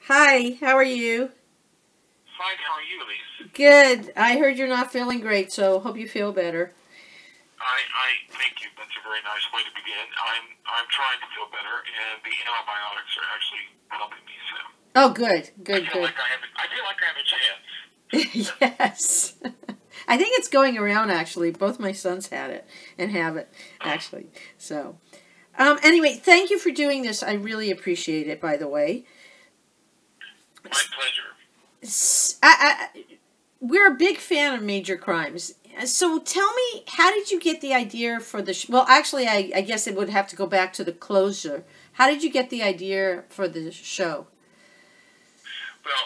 Hi, how are you? Fine, how are you, Elise? Good. I heard you're not feeling great, so hope you feel better. I thank you. That's a very nice way to begin. I'm trying to feel better, and the antibiotics are actually helping me. So Oh, good, I good, feel good. like I feel like I have a chance. Yes. I think it's going around, actually. Both my sons had it and have it, actually. So, anyway, thank you for doing this. I really appreciate it, by the way. My pleasure. We're a big fan of major crimes. So tell me, how did you get the idea for the well, actually, I guess it would have to go back to the closure. How did you get the idea for the show? Well,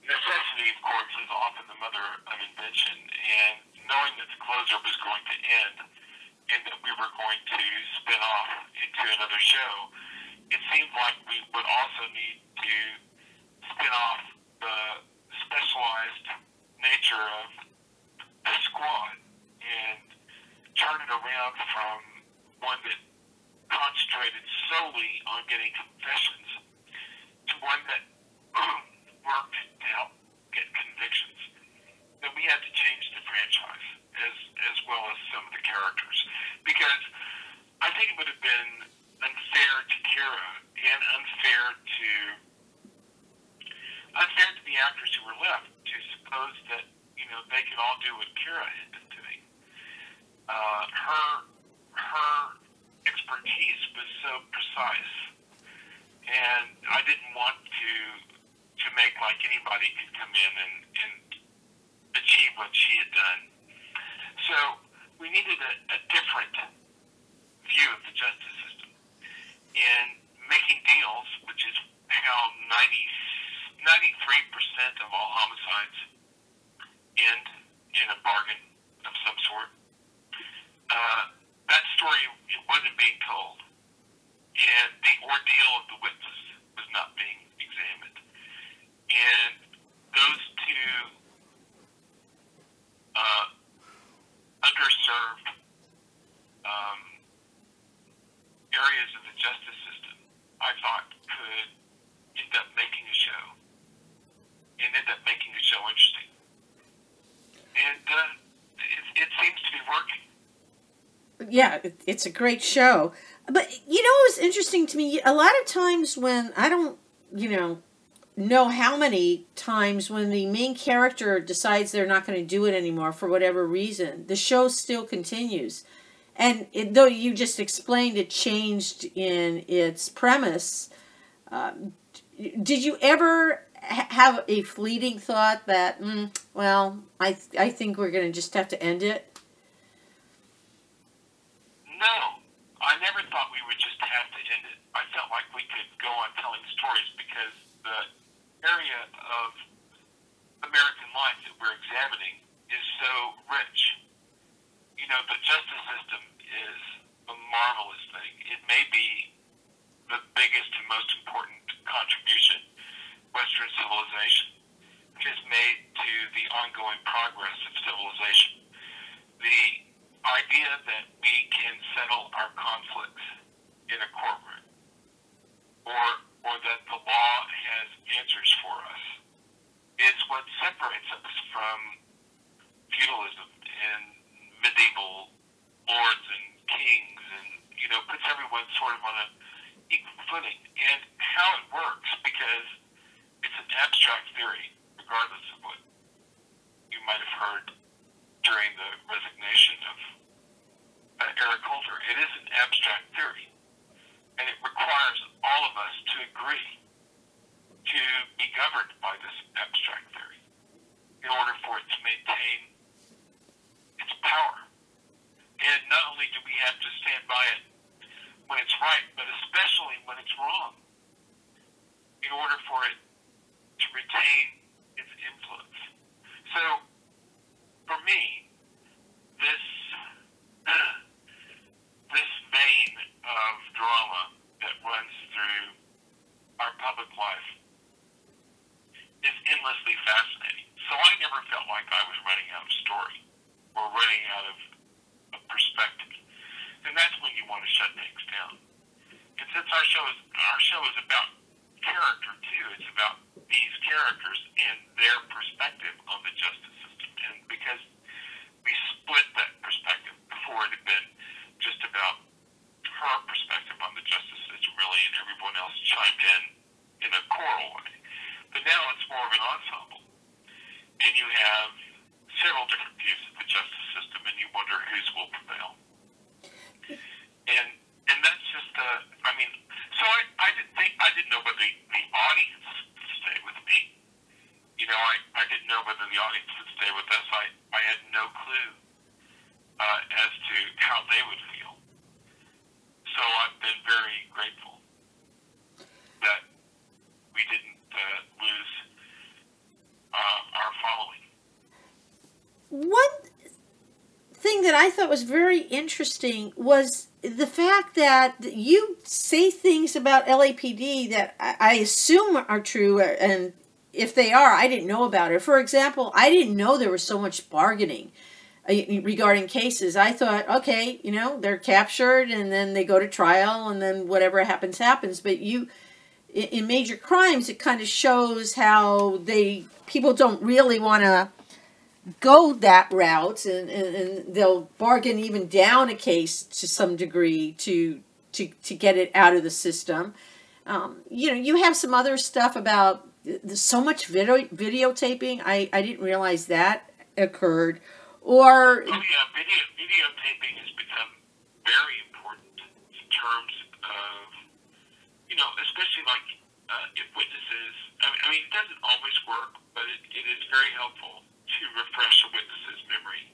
necessity, of course, is often the mother of invention, and knowing that the closer was going to end and that we were going to spin off into another show, it seemed like we would also need to spin off the specialized nature of the squad and turn it around from one that concentrated solely on getting confessions to one that worked to help get convictions. Then we had to change the franchise as well as some of the characters, because I think it would have been unfair to Kira and unfair to the actors who were left to suppose that they could all do what Kira had been doing. Her expertise was so precise, and I didn't want to make like anybody could come in and achieve what she had done. So we needed a different view of the justice system and making deals, which is how 93% of all homicides end in a bargain of some sort. That story, it wasn't being told, and the ordeal of the witness was not being examined. And those two underserved areas of the justice system, I thought, could end up making a show and end up making the show interesting. And it seems to be working. Yeah, it's a great show. But, it was interesting to me. A lot of times when, I don't, know how many times when the main character decides they're not going to do it anymore for whatever reason, the show still continues. And though you just explained it changed in its premise, did you ever have a fleeting thought that, I think we're going to just have to end it? No, I never thought we would just have to end it. I felt like we could go on telling stories because the area of American life that we're examining is so rich. The justice system is a marvelous thing. It may be the biggest and most important contribution Western civilization has made to the ongoing progress of civilization. The idea that we can settle our conflicts in a courtroom, or that the law has answers for us, is what separates us from feudalism and medieval lords and kings, and puts everyone sort of on an equal footing. And how it works, because it's an abstract theory, regardless of what you might have heard during the resignation of Eric Holder. It is an abstract theory, and it requires all of us to agree to be governed by this abstract theory in order for it to maintain its power. And not only do we have to stand by it when it's right, but especially when it's wrong, in order for it to retain its influence. So, for me, this vein of drama that runs through our public life is endlessly fascinating. So I never felt like I was running out of story or running out of perspective. And that's when you want to shut things down. And since our show is about character too. It's about these characters and their perspective on the justice system. And because we split that perspective before, it had been just about her perspective on the justice system, really, and everyone else chimed in a choral way. But now it's more of an ensemble, and you have several different views of the justice system, and you wonder whose will prevail. And that's just I mean, so I didn't know whether the audience would stay with me. You know, I didn't know whether the audience would stay with us. I had no clue as to how they would feel. So I've been very grateful that we didn't lose our following. One thing that I thought was very interesting was the fact that you say things about LAPD that I assume are true, and if they are, I didn't know about it. For example, I didn't know there was so much bargaining regarding cases. I thought, okay, you know, they're captured and then they go to trial and then whatever happens, happens. But in major crimes, it kind of shows how people don't really want to go that route, and they'll bargain even down a case to some degree to get it out of the system. You know, you have some other stuff about so much videotaping. I didn't realize that occurred. Or videotaping has become very important in terms of, you know, especially like if witnesses. I mean, it doesn't always work, but it is very helpful to refresh a witness's memory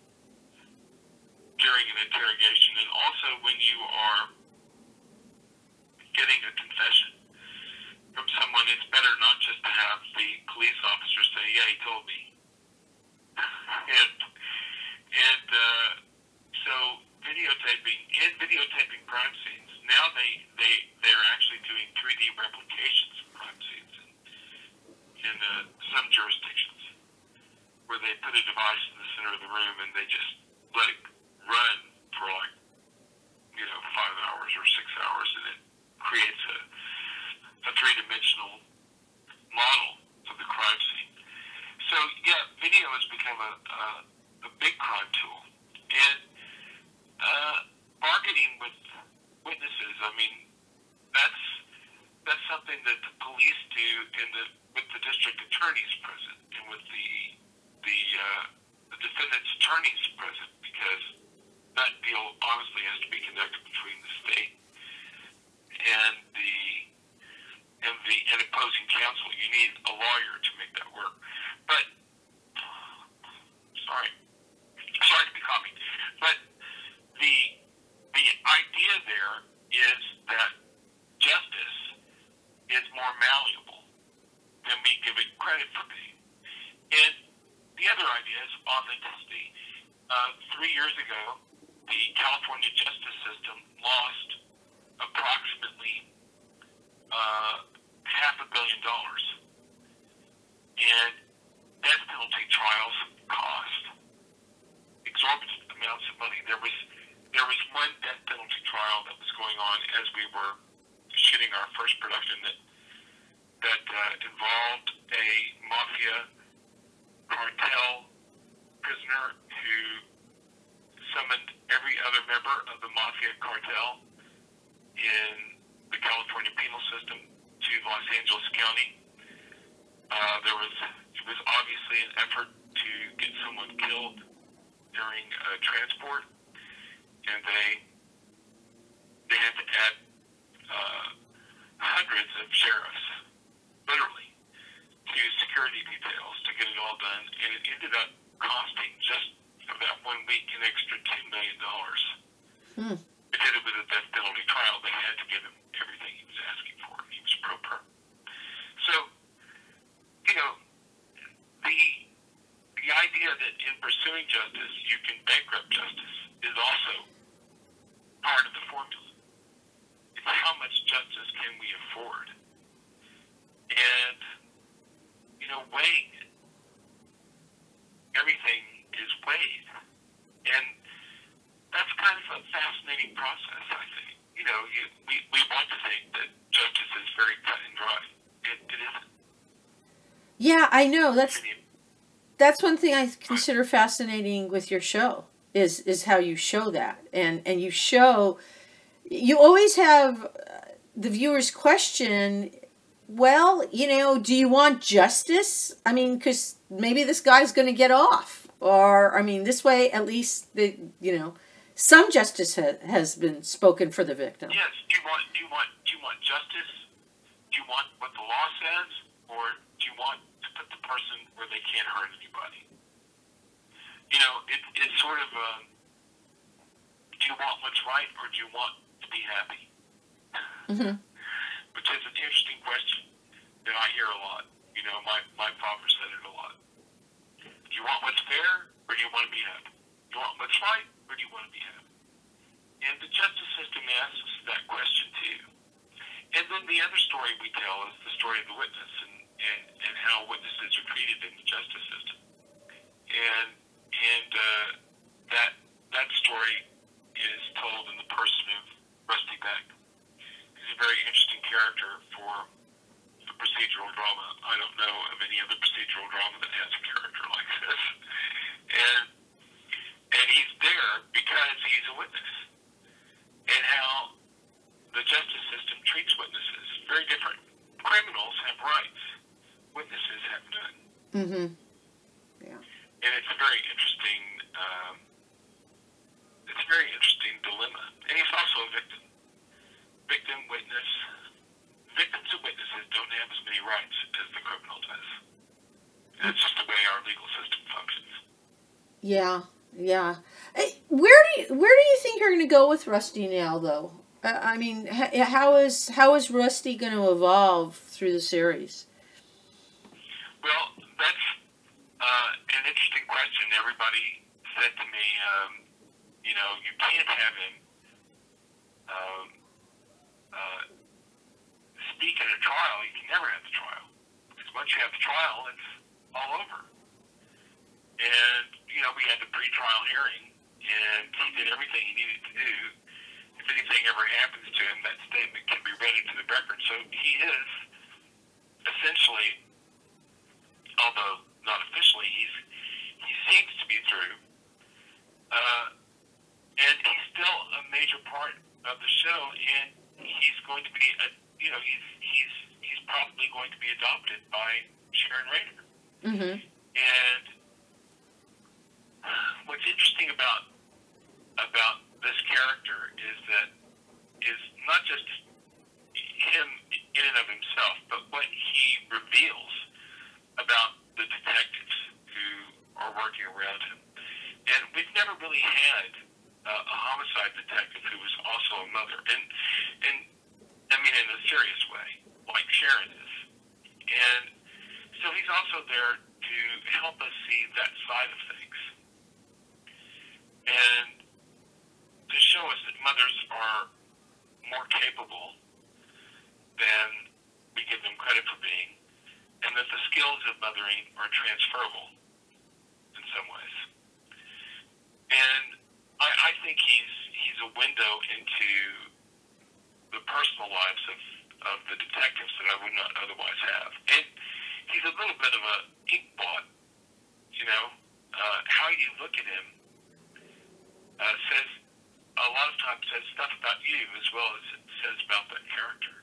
during an interrogation, and also when you are getting a confession from someone. It's better not just to have the police officer say, "Yeah, he told me," and so videotaping crime scenes. Now they're actually doing 3D replications of crime scenes in some jurisdictions, where they put a device in the center of the room and they just let it run for like, you know, 5 hours or 6 hours, and it creates a three-dimensional model of the crime scene. So yeah, video has become a big crime tool, and bargaining with witnesses. I mean, that's something that the police do with the district attorneys present and with the defendant's attorneys present, because that deal obviously has to be conducted between the state and the opposing counsel. You need a lawyer to make that work. But sorry to be coughing. But the idea there is that justice is more malleable than we give it credit for being. And the other idea is authenticity. 3 years ago, the California justice system lost approximately $500 million. And death penalty trials cost exorbitant amounts of money. There was one death penalty trial that was going on as we were shooting our first production that involved a mafia cartel prisoner who summoned every other member of the mafia cartel in the California penal system to Los Angeles County. It was obviously an effort to get someone killed during transport, and they had to add hundreds of sheriffs, literally, to security details to get it all done, and it ended up costing just for that 1 week an extra $2 million. Because it was a death penalty trial, they had to give him everything he was asking for. He was pro per. So, you know, the idea that in pursuing justice you can bankrupt justice is also part of the formula. It's how much justice can we afford? And, you know, weighing it. Everything is weighed. And that's kind of a fascinating process, I think. You know, we want to think that justice is very cut and dry. Yeah, I know. That's one thing I consider fascinating with your show is how you show that, and you show you always have the viewer's question. Well, do you want justice? I mean, because maybe this guy's going to get off, or I mean, this way at least some justice has been spoken for the victim. Yes. Do you want justice? Do you want what the law says, or do you want to put the person where they can't hurt anybody? It's sort of do you want what's right, or do you want to be happy? Mm-hmm. Which is an interesting question that I hear a lot. My father said it a lot. Do you want what's fair, or do you want to be happy? Do you want what's right, or do you want to be happy? And the justice system asks us that question too. And then the other story we tell is the story of the witness and how witnesses are treated in the justice system. And that story is told in the person of Rusty Beck. He's a very interesting character for the procedural drama. I don't know of any other procedural drama that has a character like this. And he's there because he's a witness. And how the justice system treats witnesses. Very different. Criminals have rights. Witnesses have none. Mm-hmm. Yeah. And it's a very interesting dilemma. And he's also a victim. Victim, witness. Victims and witnesses don't have as many rights as the criminal does. That's just the way our legal system functions. Yeah, yeah. Where do you think you're going to go with Rusty now, though? I mean, how is Rusty going to evolve through the series? Well, that's an interesting question. Everybody said to me, you can't have him speak at a trial. You can never have the trial. Because once you have the trial, it's all over. And, we had the pre-trial hearing, and he did everything he needed to do. If anything ever happens to him, that statement can be read into the record. So he is essentially, although not officially, he seems to be through. And he's still a major part of the show, and he's going to be he's probably going to be adopted by Sharon Rader. Mm-hmm. And what's interesting about this character is not just him in and of himself, but what he reveals about the detectives who are working around him. And we've never really had a homicide detective who was also a mother, and I mean in a serious way, like Sharon is. And so he's also there to help us see that side of things, and to show us that mothers are more capable than we give them credit for being, and that the skills of mothering are transferable in some ways. And I think he's a window into the personal lives of the detectives that I would not otherwise have. And he's a little bit of a inkblot, how you look at him says a lot of times says stuff about you as well as it says about that character.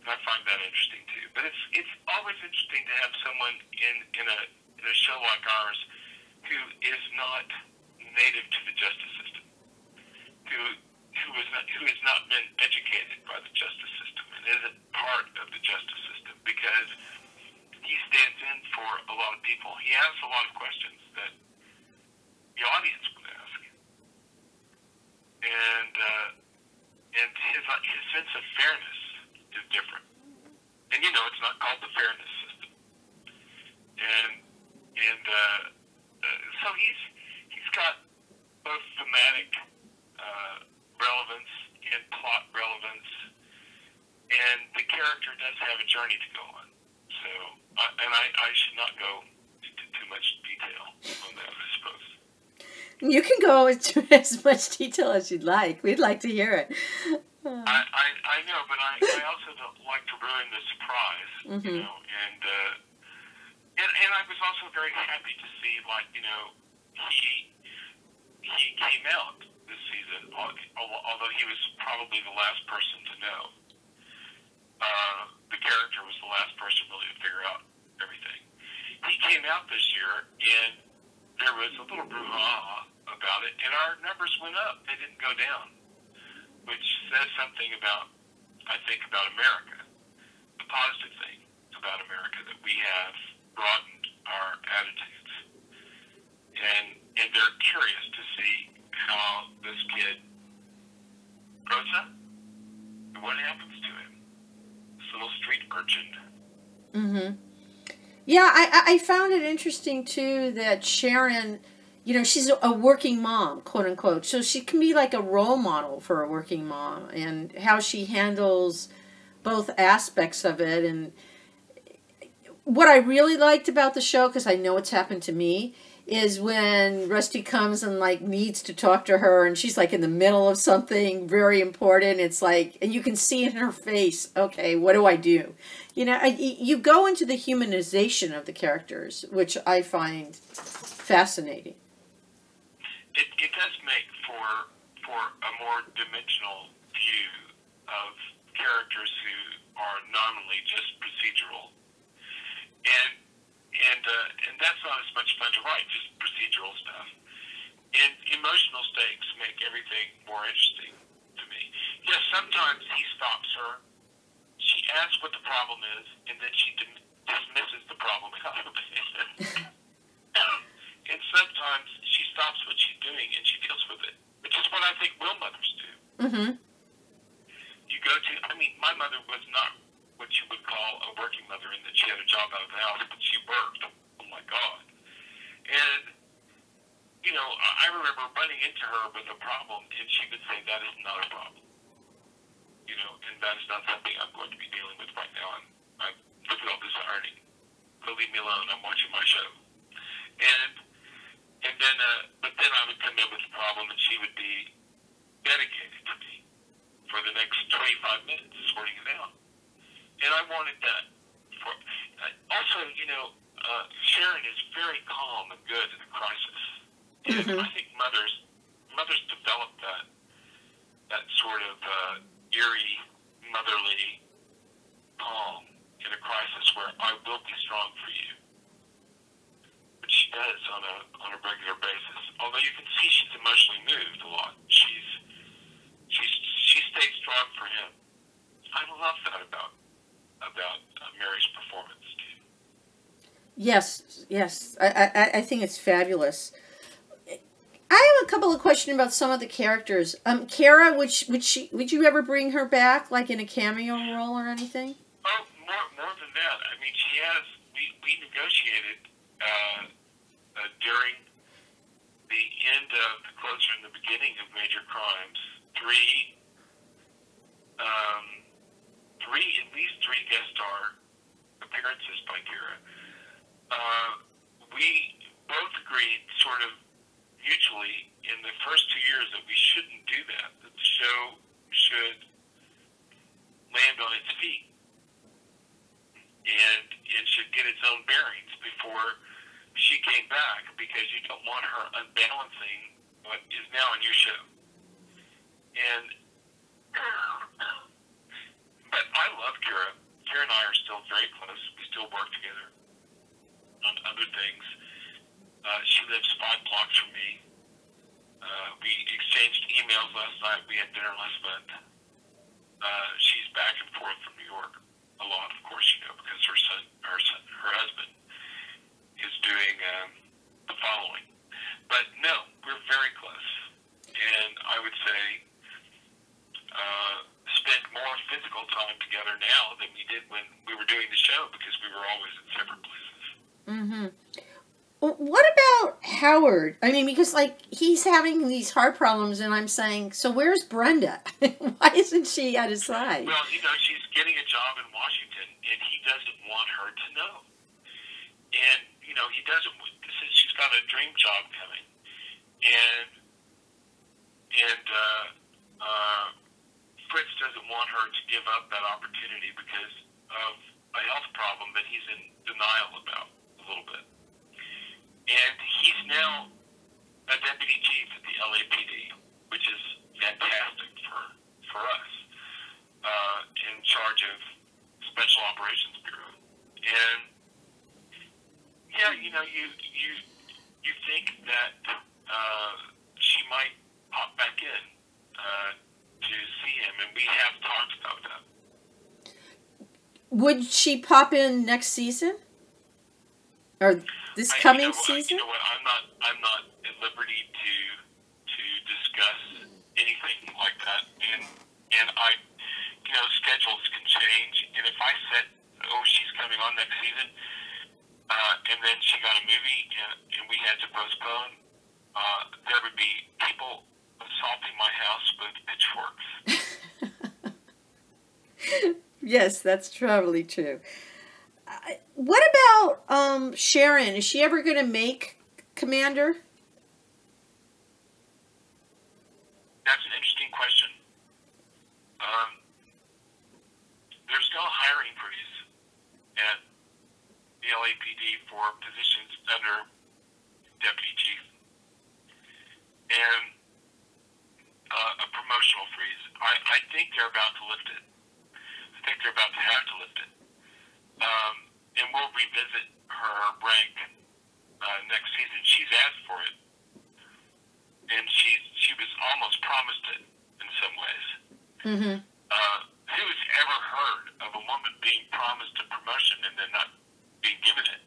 And I find that interesting too. But it's always interesting to have someone in a show like ours who is not native to the justice system, who has not been educated by the justice system and isn't part of the justice system, because he stands in for a lot of people. He asks a lot of questions that the audience would ask, and his sense of fairness is different. And it's not called the fairness system. And so he's got both thematic relevance and plot relevance, and the character does have a journey to go on. So, I should not go into too much detail on that, I suppose. You can go into as much detail as you'd like. We'd like to hear it. I know, but I also don't like to ruin the surprise, mm-hmm. and I was also very happy to see, like, you know, he came out this season, although he was probably the last person to know. The character was the last person really to figure out everything. He came out this year, and there was a little brouhaha about it, and our numbers went up. They didn't go down, which says something about, I think, about America, the positive thing about America, that we have broadened our attitudes. And they're curious to see how this kid grows up and what happens to him. This little street urchin. Mm-hmm. Yeah, I found it interesting, too, that Sharon, you know, she's a working mom, quote unquote. So she can be like a role model for a working mom, and how she handles both aspects of it. And what I really liked about the show, because I know it's happened to me, is when Rusty comes and like needs to talk to her, and she's like in the middle of something very important. It's like, and you can see in her face, okay, what do I do? You know, you go into the humanization of the characters, which I find fascinating. It does make for a more dimensional view of characters who are nominally just procedural, and that's not as much fun to write, just procedural stuff. And emotional stakes make everything more interesting to me. Yes, sometimes he stops her. She asks what the problem is, and then she dismisses the problem out of it. And sometimes she stops what she's doing and she deals with it, which is what I think real mothers do. Mm-hmm. You go to, I mean, my mother was not what you would call a working mother in that she had a job out of the house, but she worked. Oh my God. And, you know, I remember running into her with a problem, and she would say, that is not a problem. You know, and that is not something I'm going to be dealing with right now. I'm look at all this ironing. So leave me alone. I'm watching my show. And then, but then I would come in with a problem, and she would be dedicated to me for the next 25 minutes, sorting it out. And I wanted that. Also, you know, Sharon is very calm and good in a crisis. And I think mothers develop that sort of eerie, motherly calm in a crisis where I will be strong for you. But she does on a regular basis. Although you can see she's emotionally moved a lot. She stayed strong for him. I love that about Mary's performance too. Yes. I think it's fabulous. I have a couple of questions about some of the characters. Kara, would you ever bring her back, like in a cameo role or anything? Oh, more than that. I mean, she has. We negotiated during the end of the closer and the beginning of Major Crimes, at least three guest star appearances by Kara. We both agreed, sort of mutually, in the first 2 years that we shouldn't do that. That the show should land on its feet and should get its own bearings before she came back, because you don't want her unbalancing what is now a new show. But I love Kara. Kara and I are still very close. We still work together on other things. She lives 5 blocks from me. We exchanged emails last night. We had dinner last month. She's back and forth from New York a lot, of course, you know, because her husband is doing the following. But no, we're very close. And I would say spend more physical time together now than we did when we were doing the show, because we were always in separate places. Mm-hmm. What about Howard? I mean, because, like, he's having these heart problems, and I'm saying, so where's Brenda? Why isn't she at his side? Well, you know, she's getting a job in Washington, and he doesn't want her to know. And, you know, he doesn't, she's got a dream job coming. And Fritz doesn't want her to give up that opportunity because of a health problem that he's in denial about a little bit. She's now a deputy chief at the LAPD, which is fantastic for us, in charge of Special Operations Bureau. And yeah, you think that she might pop back in to see him, and we have talked about that. Would she pop in next season? Or this coming season? You know what? I'm not at liberty to discuss anything like that, and I, schedules can change. And if I said, "Oh, she's coming on next season," and then she got a movie, and we had to postpone, there would be people assaulting my house with pitchforks. Yes, that's probably true. What about Sharon? Is she ever going to make Commander? That's an interesting question. There's still a hiring freeze at the LAPD for positions under deputy chief, and a promotional freeze. I think they're about to lift it. I think they're about to have to lift it. And we'll revisit her rank next season. She's asked for it, and she was almost promised it in some ways. Mm-hmm. Who's ever heard of a woman being promised a promotion and then not being given it?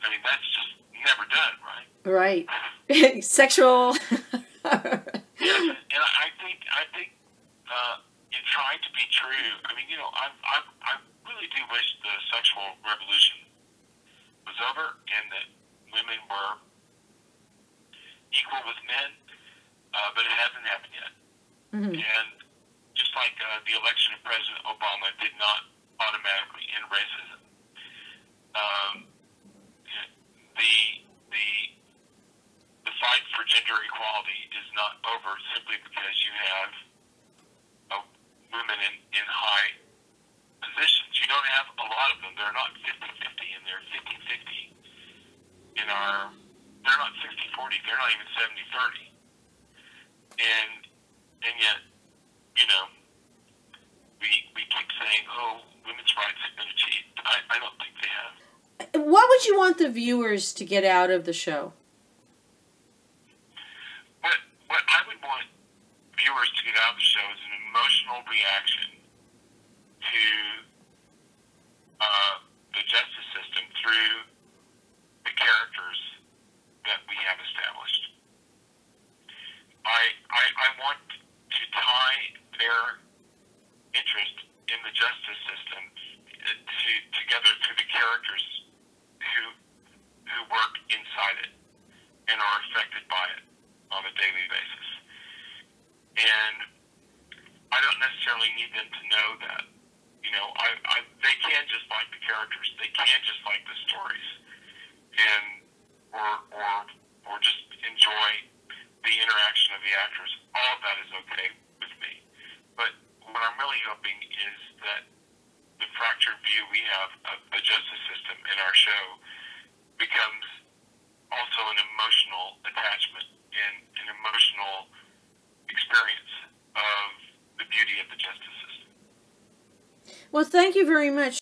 I mean, that's just never done, right? Right. Sexual. Yes, and I think in trying to be true, I mean, I really do wish the sexual revolution was over and that women were equal with men, but it hasn't happened yet. Mm-hmm. And just like the election of President Obama did not automatically end racism, the fight for gender equality is not over simply because you have women in high positions. You don't have a lot of them. They're not 50-50, and they're 50-50. They're not 60-40. They're not even 70-30. And yet, we keep saying, oh, women's rights have been achieved. I don't think they have. What would you want the viewers to get out of the show? What I would want viewers to get out of the show is an emotional reaction to the justice system through the characters that we have established. I want to tie their interest in the justice system together to the characters who work inside it and are affected by it on a daily basis. And I don't necessarily need them to know that. They can just like the characters. They can just like the stories, and or just enjoy the interaction of the actors. All of that is okay with me. But what I'm really hoping is that the fractured view we have of the justice system in our show becomes also an emotional attachment and an emotional experience of the beauty of the justice system. Well, thank you very much.